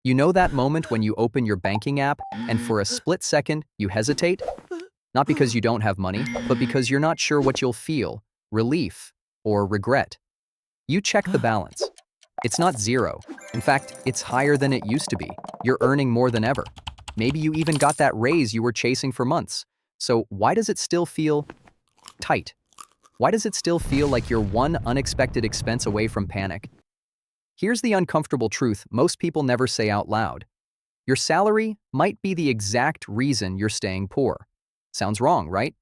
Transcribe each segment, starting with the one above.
You know that moment when you open your banking app and for a split second you hesitate? Not because you don't have money, but because you're not sure what you'll feel, relief, or regret. You check the balance. It's not zero. In fact, it's higher than it used to be. You're earning more than ever. Maybe you even got that raise you were chasing for months. So why does it still feel tight? Why does it still feel like you're one unexpected expense away from panic? Here's the uncomfortable truth most people never say out loud. Your salary might be the exact reason you're staying poor. Sounds wrong, right?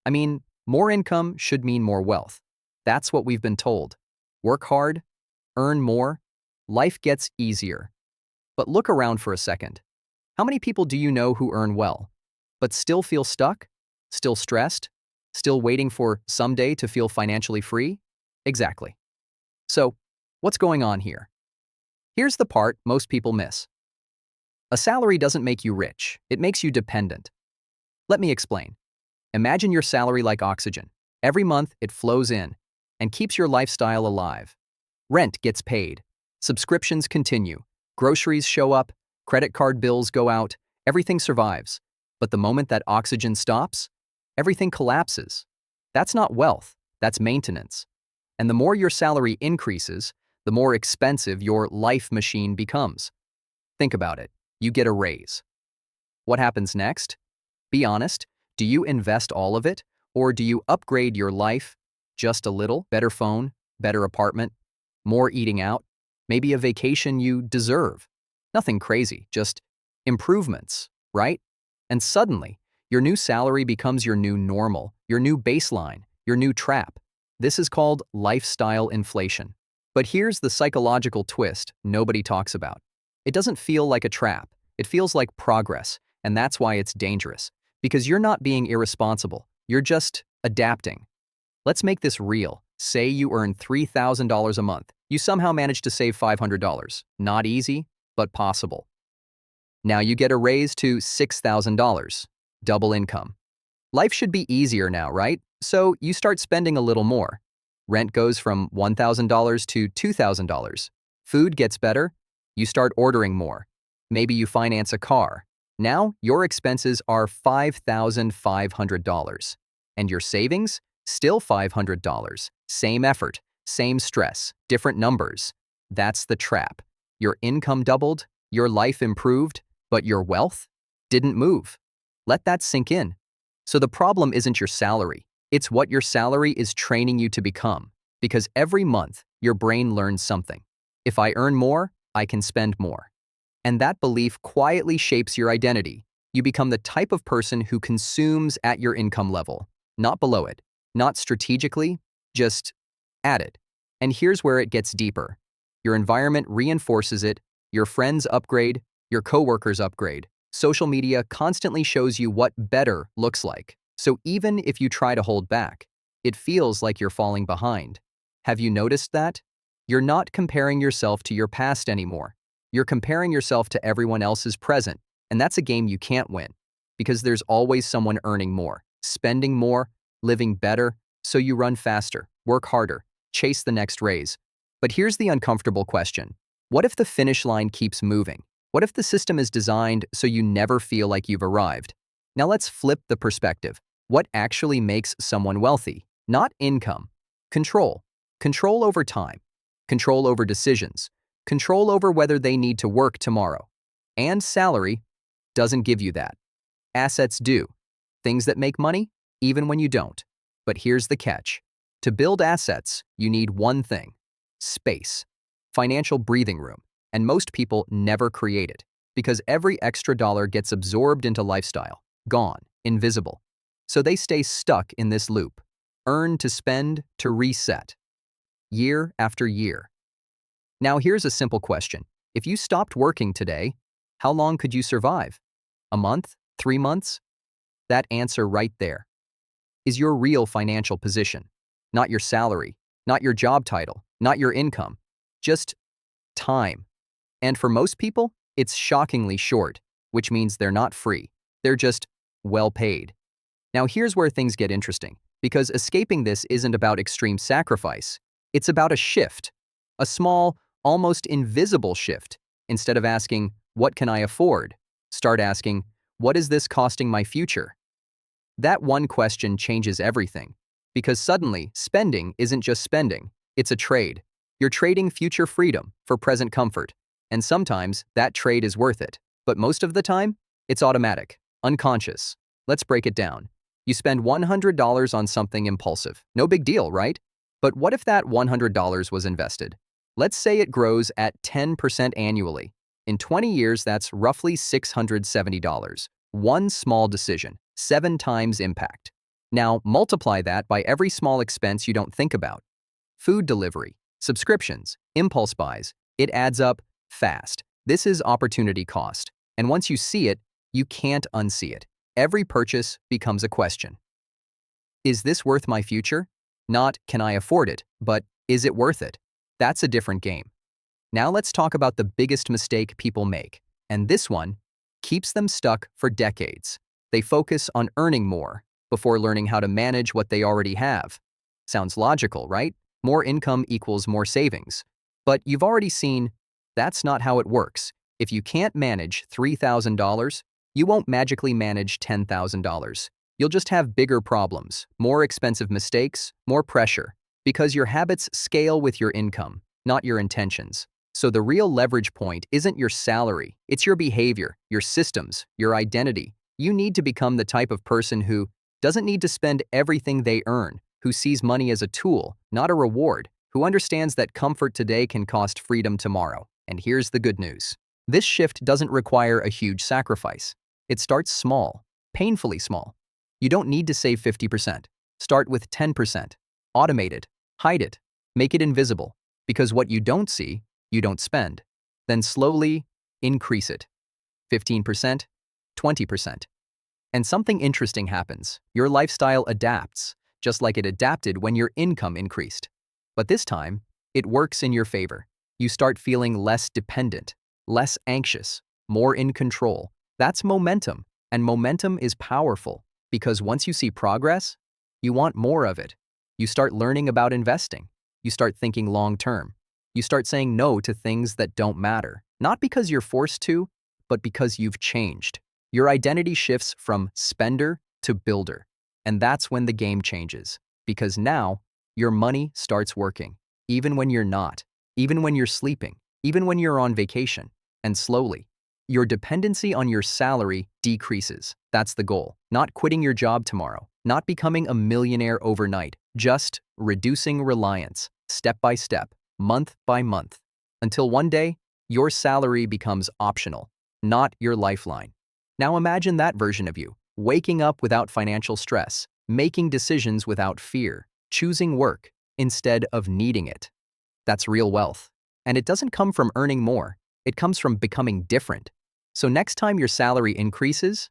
I mean, more income should mean more wealth. That's what we've been told. Work hard, earn more, life gets easier. But look around for a second. How many people do you know who earn well, but still feel stuck? Still stressed? Still waiting for someday to feel financially free? Exactly. So, what's going on here? Here's the part most people miss. A salary doesn't make you rich, it makes you dependent. Let me explain. Imagine your salary like oxygen. Every month, it flows in and keeps your lifestyle alive. Rent gets paid, subscriptions continue, groceries show up, credit card bills go out, everything survives. But the moment that oxygen stops, everything collapses. That's not wealth, that's maintenance. And the more your salary increases, the more expensive your life machine becomes. Think about it. You get a raise. What happens next? Be honest. Do you invest all of it? Or do you upgrade your life just a little? Better phone, better apartment, more eating out, maybe a vacation you deserve. Nothing crazy, just improvements, right? And suddenly, your new salary becomes your new normal, your new baseline, your new trap. This is called lifestyle inflation. But here's the psychological twist nobody talks about. It doesn't feel like a trap. It feels like progress, and that's why it's dangerous. Because you're not being irresponsible. You're just adapting. Let's make this real. Say you earn $3,000 a month. You somehow manage to save $500. Not easy, but possible. Now you get a raise to $6,000. Double income. Life should be easier now, right? So you start spending a little more. Rent goes from $1,000 to $2,000. Food gets better. You start ordering more. Maybe you finance a car. Now your expenses are $5,500. And your savings? Still $500. Same effort, same stress, different numbers. That's the trap. Your income doubled, your life improved, but your wealth didn't move. Let that sink in. So the problem isn't your salary. It's what your salary is training you to become. Because every month, your brain learns something. If I earn more, I can spend more. And that belief quietly shapes your identity. You become the type of person who consumes at your income level, not below it, not strategically, just at it. And here's where it gets deeper. Your environment reinforces it, your friends upgrade, your coworkers upgrade. Social media constantly shows you what better looks like. So even if you try to hold back, it feels like you're falling behind. Have you noticed that? You're not comparing yourself to your past anymore. You're comparing yourself to everyone else's present, and that's a game you can't win. Because there's always someone earning more, spending more, living better, so you run faster, work harder, chase the next raise. But here's the uncomfortable question. What if the finish line keeps moving? What if the system is designed so you never feel like you've arrived? Now let's flip the perspective. What actually makes someone wealthy? Not income. Control. Control over time. Control over decisions. Control over whether they need to work tomorrow. And salary doesn't give you that. Assets do. Things that make money, even when you don't. But here's the catch. To build assets, you need one thing: space, financial breathing room. And most people never create it because every extra dollar gets absorbed into lifestyle, gone, invisible. So they stay stuck in this loop, earn to spend to reset, year after year. Now here's a simple question. If you stopped working today, how long could you survive? A month? 3 months? That answer right there is your real financial position, not your salary, not your job title, not your income, just time. And for most people, it's shockingly short, which means they're not free. They're just well paid. Now here's where things get interesting, because escaping this isn't about extreme sacrifice. It's about a shift, a small, almost invisible shift. Instead of asking, what can I afford? Start asking, what is this costing my future? That one question changes everything. Because suddenly, spending isn't just spending, it's a trade. You're trading future freedom for present comfort. And sometimes, that trade is worth it. But most of the time, it's automatic, unconscious. Let's break it down. You spend $100 on something impulsive. No big deal, right? But what if that $100 was invested? Let's say it grows at 10% annually. In 20 years, that's roughly $670. One small decision, 7 times impact. Now, multiply that by every small expense you don't think about. Food delivery, subscriptions, impulse buys. It adds up fast. This is opportunity cost. And once you see it, you can't unsee it. Every purchase becomes a question. Is this worth my future? Not, can I afford it, but is it worth it? That's a different game. Now let's talk about the biggest mistake people make. And this one keeps them stuck for decades. They focus on earning more before learning how to manage what they already have. Sounds logical, right? More income equals more savings. But you've already seen that's not how it works. If you can't manage $3,000, you won't magically manage $10,000. You'll just have bigger problems, more expensive mistakes, more pressure, because your habits scale with your income, not your intentions. So the real leverage point isn't your salary, it's your behavior, your systems, your identity. You need to become the type of person who doesn't need to spend everything they earn, who sees money as a tool, not a reward, who understands that comfort today can cost freedom tomorrow. And here's the good news. This shift doesn't require a huge sacrifice. It starts small, painfully small. You don't need to save 50%. Start with 10%. Automate it, hide it, make it invisible, because what you don't see, you don't spend. Then slowly increase it. 15%, 20%. And something interesting happens. Your lifestyle adapts, just like it adapted when your income increased. But this time, it works in your favor. You start feeling less dependent, less anxious, more in control. That's momentum, and momentum is powerful because once you see progress, you want more of it. You start learning about investing. You start thinking long-term. You start saying no to things that don't matter, not because you're forced to, but because you've changed. Your identity shifts from spender to builder. And that's when the game changes. Because now, your money starts working. Even when you're not. Even when you're sleeping. Even when you're on vacation. And slowly, your dependency on your salary decreases. That's the goal. Not quitting your job tomorrow. Not becoming a millionaire overnight. Just reducing reliance, step by step, month by month. Until one day, your salary becomes optional, not your lifeline. Now imagine that version of you, waking up without financial stress, making decisions without fear, choosing work instead of needing it. That's real wealth. And it doesn't come from earning more, it comes from becoming different. So next time your salary increases,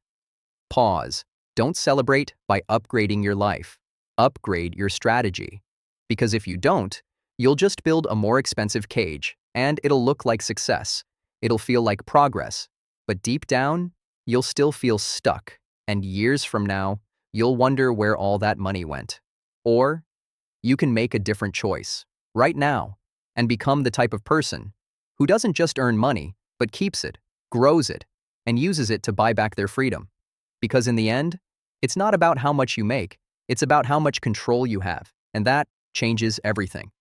pause. Don't celebrate by upgrading your life. Upgrade your strategy. Because if you don't, you'll just build a more expensive cage, and it'll look like success. It'll feel like progress. But deep down, you'll still feel stuck, and years from now, you'll wonder where all that money went. Or, you can make a different choice, right now, and become the type of person who doesn't just earn money, but keeps it, grows it, and uses it to buy back their freedom. Because in the end, it's not about how much you make, it's about how much control you have, and that changes everything.